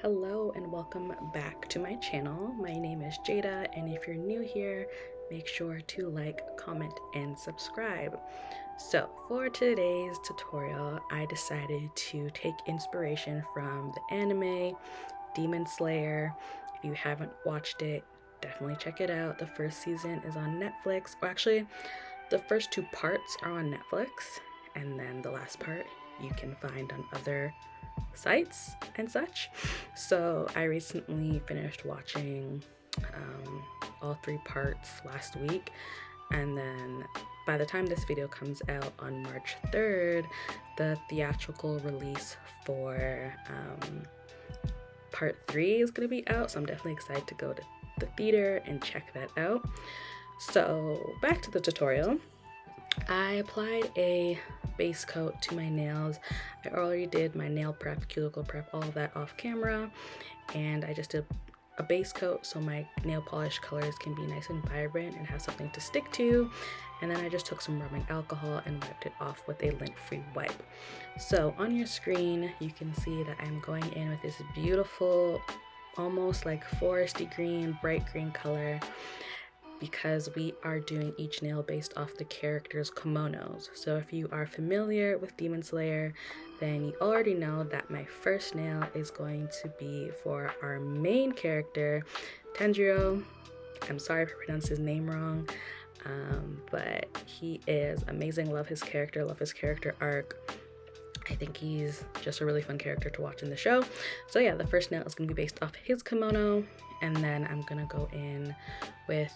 Hello and welcome back to my channel. My name is Jada, and if you're new here, make sure to like, comment, and subscribe. So for today's tutorial, I decided to take inspiration from the anime Demon Slayer. If you haven't watched it, definitely check it out. The first season is on Netflix, or actually the first two parts are on Netflix, and then the last part you can find on other sites and such. So I recently finished watching all three parts last week, and then by the time this video comes out on March 3rd, the theatrical release for part 3 is going to be out, so I'm definitely excited to go to the theater and check that out. So back to the tutorial. I applied a base coat to my nails. I already did my nail prep, cuticle prep, all of that off camera, and I just did a base coat so my nail polish colors can be nice and vibrant and have something to stick to. And then I just took some rubbing alcohol and wiped it off with a lint-free wipe. So on your screen you can see that I'm going in with this beautiful, almost like foresty green, bright green color, because we are doing each nail based off the character's kimonos. So if you are familiar with Demon Slayer, then you already know that my first nail is going to be for our main character, Tanjiro. I'm sorry if I pronounced his name wrong, but he is amazing. Love his character arc. I think he's just a really fun character to watch in the show. So yeah, the first nail is going to be based off his kimono, and then I'm going to go in with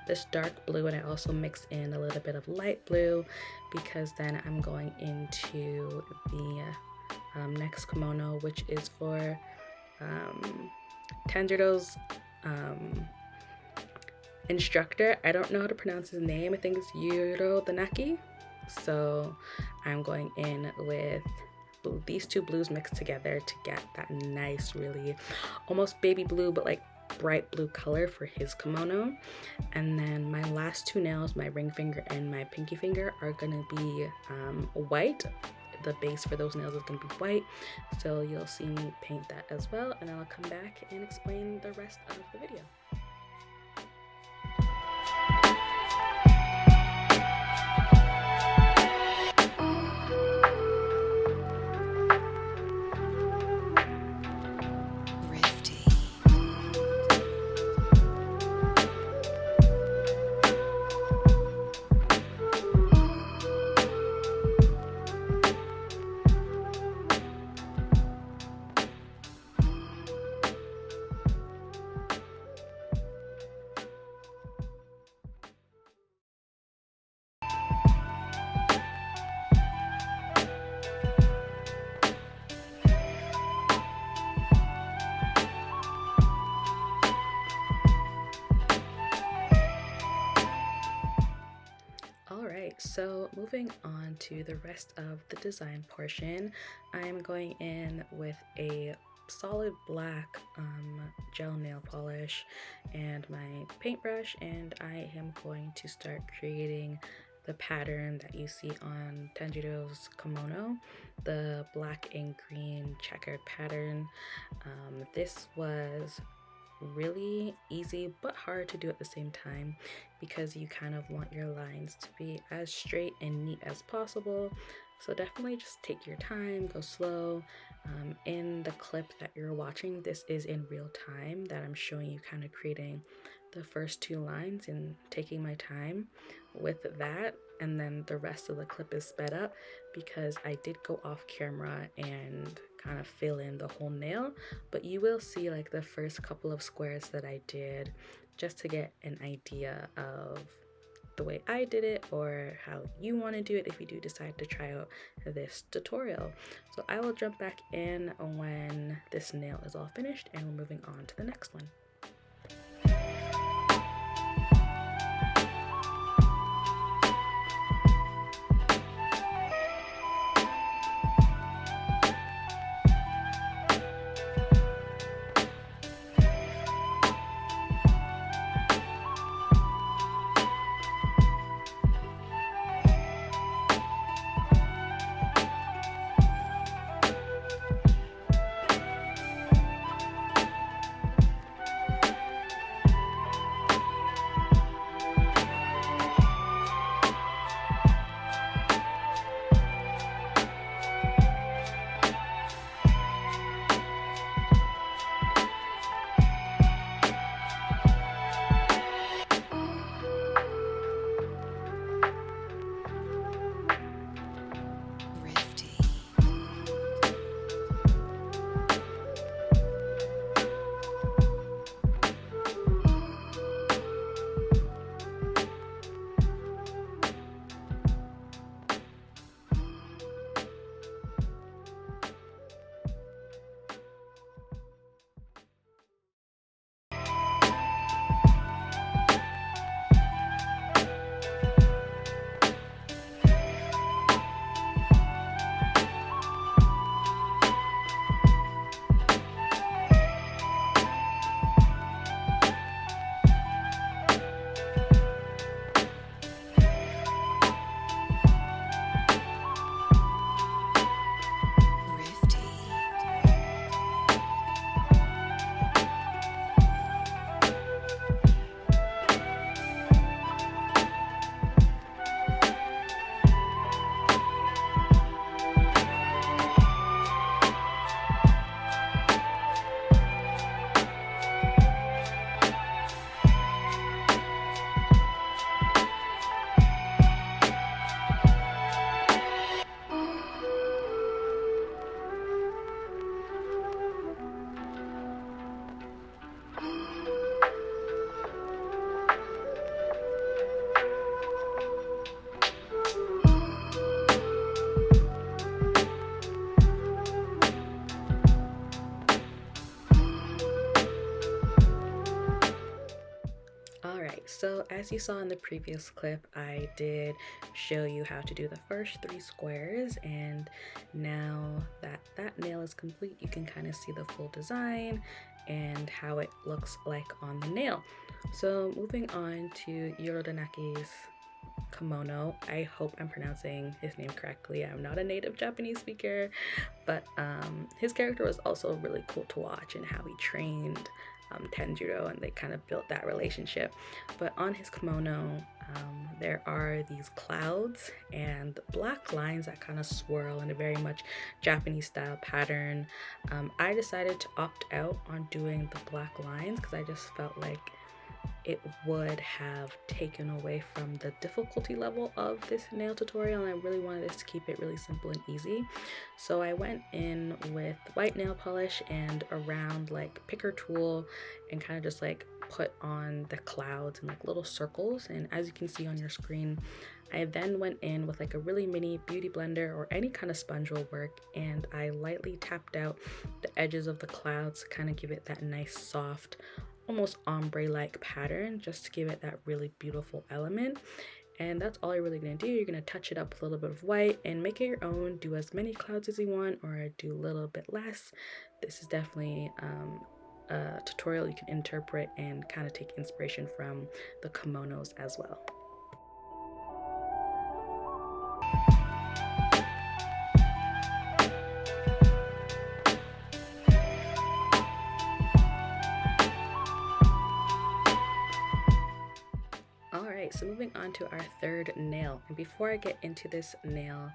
this dark blue, and I also mix in a little bit of light blue because then I'm going into the next kimono, which is for Tanjiro's instructor. I don't know how to pronounce his name. I think it's Yuro the Naki. So I'm going in with these two blues mixed together to get that nice, really almost baby blue, but like bright blue color for his kimono. And then my last two nails, my ring finger and my pinky finger, are gonna be white. The base for those nails is gonna be white, so you'll see me paint that as well, and then I'll come back and explain the rest of the video. So moving on to the rest of the design portion, I'm going in with a solid black gel nail polish and my paintbrush, and I am going to start creating the pattern that you see on Tanjiro's kimono, the black and green checkered pattern. This was really easy but hard to do at the same time because you kind of want your lines to be as straight and neat as possible. So definitely just take your time, go slow. In the clip that you're watching, this is in real time that I'm showing you kind of creating the first two lines and taking my time with that, and then the rest of the clip is sped up because I did go off camera and kind of fill in the whole nail, but you will see like the first couple of squares that I did just to get an idea of the way I did it or how you want to do it if you do decide to try out this tutorial. So I will jump back in when this nail is all finished and we're moving on to the next one. So as you saw in the previous clip, I did show you how to do the first 3 squares, and now that that nail is complete, you can kind of see the full design and how it looks like on the nail. So moving on to Yorodaneki's kimono. I hope I'm pronouncing his name correctly. I'm not a native Japanese speaker, but his character was also really cool to watch, and how he trained Tenjiro, and they kind of built that relationship. But on his kimono, there are these clouds and black lines that kind of swirl in a very much Japanese style pattern. I decided to opt out on doing the black lines because I just felt like it would have taken away from the difficulty level of this nail tutorial, and I really wanted us to keep it really simple and easy. So I went in with white nail polish and a round like picker tool, and kind of just like put on the clouds and like little circles. And as you can see on your screen, I then went in with like a really mini beauty blender or any kind of sponge will work, and I lightly tapped out the edges of the clouds to kind of give it that nice soft, almost ombre-like pattern, just to give it that really beautiful element. And that's all you're really gonna do. You're gonna touch it up with a little bit of white and make it your own. Do as many clouds as you want, or do a little bit less. This is definitely a tutorial you can interpret and kind of take inspiration from the kimonos as well. So moving on to our third nail, and before I get into this nail,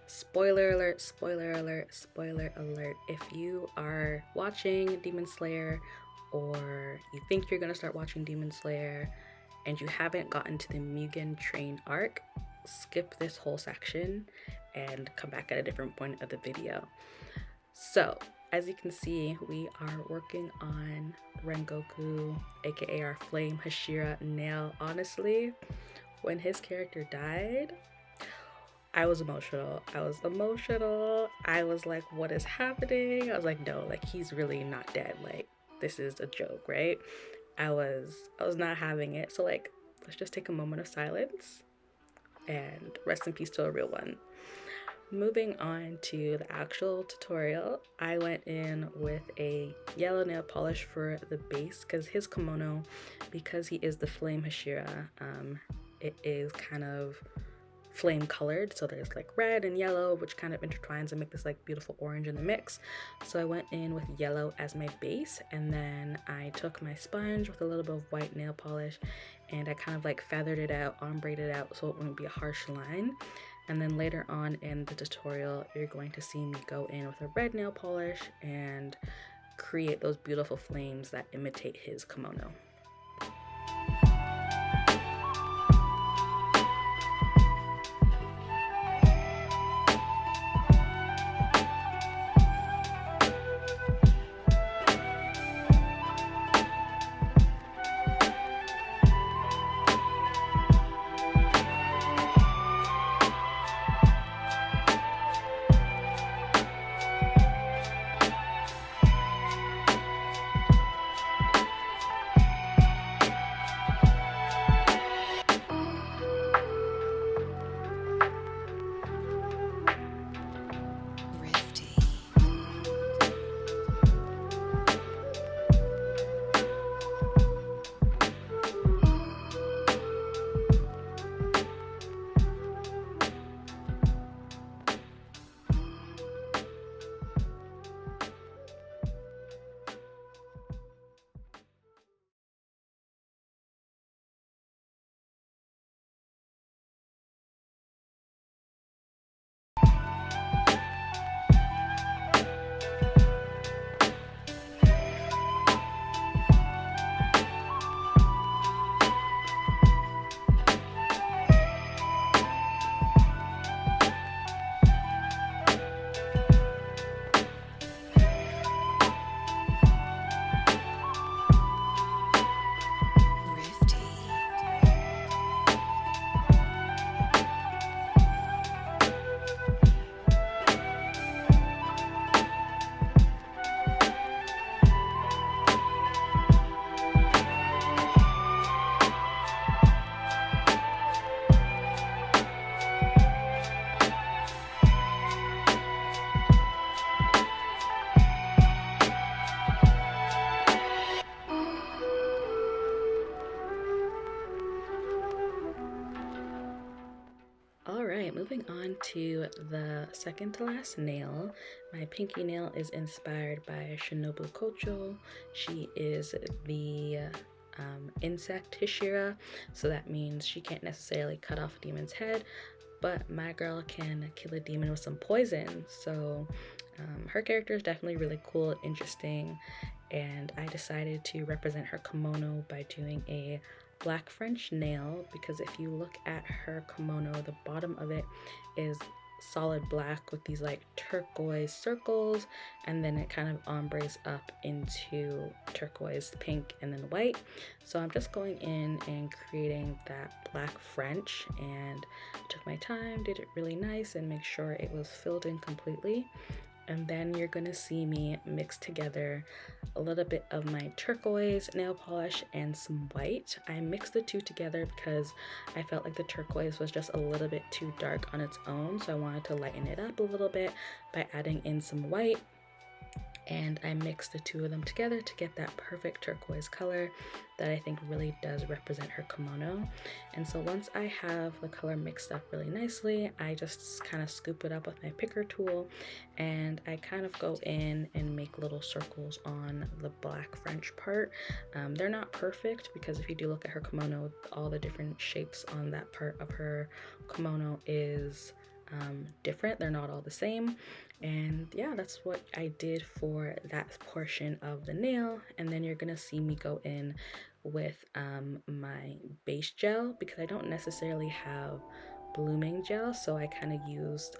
spoiler alert, spoiler alert, spoiler alert. If you are watching Demon Slayer, or you think you're gonna start watching Demon Slayer and you haven't gotten to the Mugen train arc, skip this whole section and come back at a different point of the video. So as you can see, we are working on Rengoku, aka our Flame Hashira nail. Honestly, when his character died, I was emotional. I was like, what is happening? I was like, no, like he's really not dead. Like this is a joke, right? I was not having it. So like, let's just take a moment of silence and rest in peace to a real one. Moving on to the actual tutorial, I went in with a yellow nail polish for the base, because his kimono, because he is the Flame Hashira, it is kind of flame colored, so there's like red and yellow, which kind of intertwines and make this like beautiful orange in the mix. So I went in with yellow as my base, and then I took my sponge with a little bit of white nail polish, and I kind of like feathered it out, ombreed it out, so it wouldn't be a harsh line. And then later on in the tutorial, you're going to see me go in with a red nail polish and create those beautiful flames that imitate his kimono. on to the second to last nail. My pinky nail is inspired by Shinobu Kocho. She is the insect Hishira, so that means she can't necessarily cut off a demon's head, but my girl can kill a demon with some poison. So her character is definitely really cool and interesting, and I decided to represent her kimono by doing a black French nail, because if you look at her kimono, the bottom of it is solid black with these like turquoise circles, and then it kind of ombres up into turquoise, pink, and then white. So I'm just going in and creating that black French, and took my time, did it really nice, and make sure it was filled in completely. And then you're gonna see me mix together a little bit of my turquoise nail polish and some white. I mixed the two together because I felt like the turquoise was just a little bit too dark on its own, so I wanted to lighten it up a little bit by adding in some white. And I mixed the two of them together to get that perfect turquoise color that I think really does represent her kimono. And so once I have the color mixed up really nicely, I just kind of scoop it up with my picker tool, and I kind of go in and make little circles on the black French part. They're not perfect, because if you do look at her kimono, all the different shapes on that part of her kimono is different. They're not all the same. And yeah, that's what I did for that portion of the nail. And then you're gonna see me go in with my base gel, because I don't necessarily have blooming gel, so I kind of used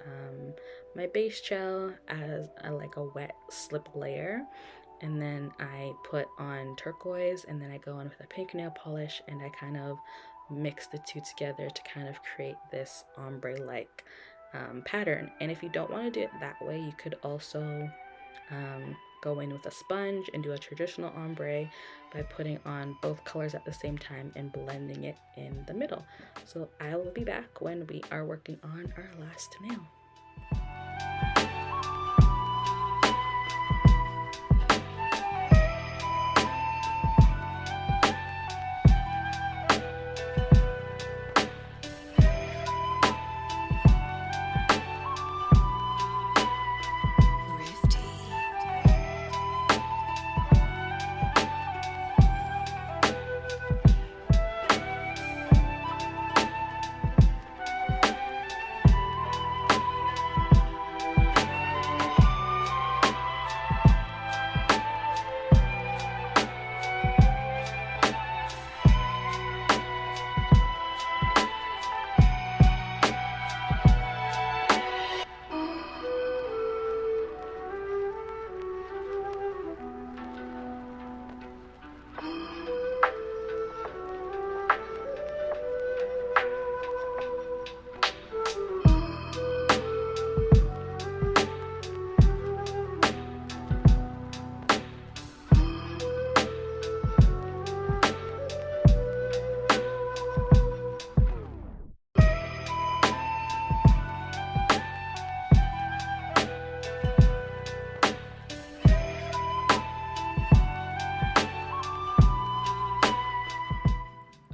my base gel as like a wet slip layer, and then I put on turquoise, and then I go in with a pink nail polish, and I kind of mix the two together to kind of create this ombre like pattern. And if you don't want to do it that way, you could also go in with a sponge and do a traditional ombre by putting on both colors at the same time and blending it in the middle. So I will be back when we are working on our last nail.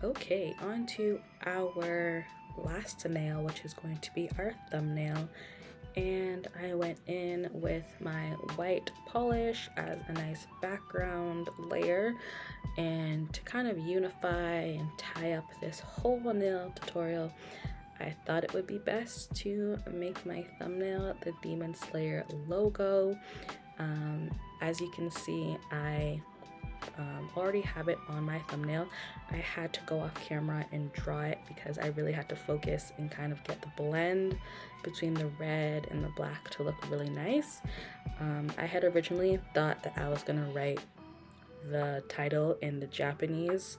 Okay, on to our last nail, which is going to be our thumbnail. And I went in with my white polish as a nice background layer, and to kind of unify and tie up this whole nail tutorial, I thought it would be best to make my thumbnail the Demon Slayer logo. As you can see, I already have it on my thumbnail. I had to go off camera and draw it because I really had to focus and kind of get the blend between the red and the black to look really nice. I had originally thought that I was gonna write the title in the Japanese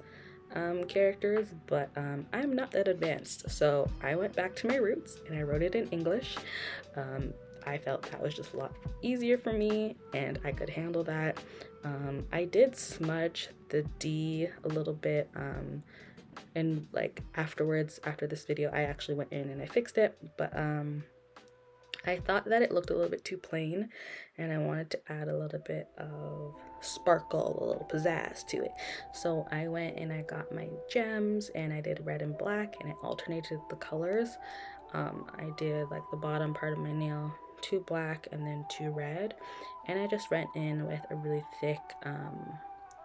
characters, but I'm not that advanced, so I went back to my roots and I wrote it in English. I felt that was just a lot easier for me and I could handle that. I did smudge the D a little bit, and like afterwards, after this video, I actually went in and I fixed it, but I thought that it looked a little bit too plain and I wanted to add a little bit of sparkle, a little pizzazz to it. So I went and I got my gems and I did red and black and I alternated the colors. I did like the bottom part of my nail 2 black and then 2 red, and I just went in with a really thick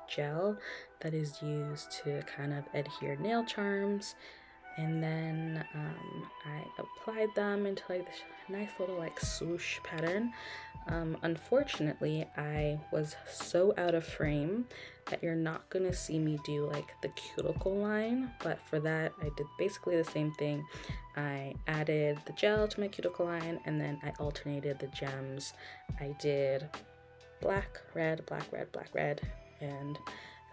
gel that is used to kind of adhere nail charms. And then I applied them into like this nice little like swoosh pattern. Unfortunately, I was so out of frame that you're not gonna see me do like the cuticle line, but for that I did basically the same thing. I added the gel to my cuticle line and then I alternated the gems. I did black, red, black, red, black, red, and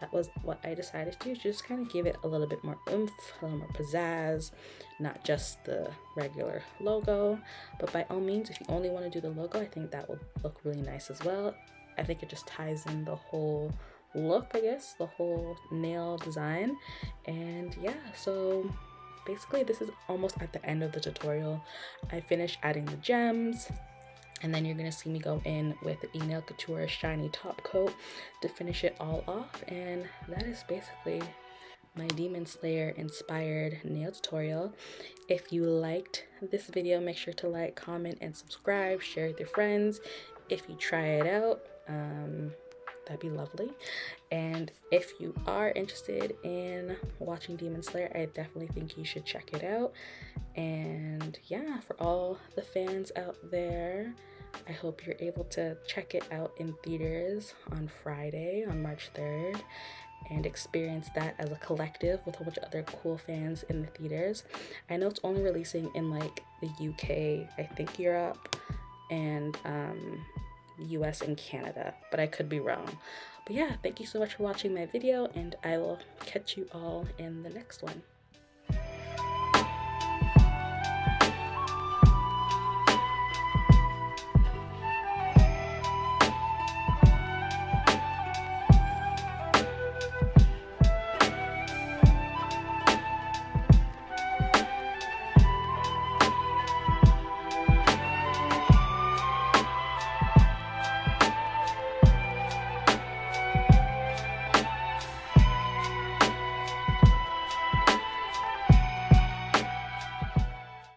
that was what I decided to do, just kind of give it a little bit more oomph, a little more pizzazz, not just the regular logo. But by all means, if you only want to do the logo, I think that will look really nice as well. I think it just ties in the whole look, I guess, the whole nail design. And yeah, so basically this is almost at the end of the tutorial. I finished adding the gems, and then you're gonna see me go in with the Inosuke Couture shiny top coat to finish it all off. And that is basically my Demon Slayer inspired nail tutorial. If you liked this video, make sure to like, comment, and subscribe. Share with your friends. If you try it out, that'd be lovely. And if you are interested in watching Demon Slayer, I definitely think you should check it out. And yeah, for all the fans out there, I hope you're able to check it out in theaters on Friday, on March 3rd, and experience that as a collective with a bunch of other cool fans in the theaters. I know it's only releasing in like the UK, I think Europe, and US and Canada, but I could be wrong. But yeah, thank you so much for watching my video, and I will catch you all in the next one.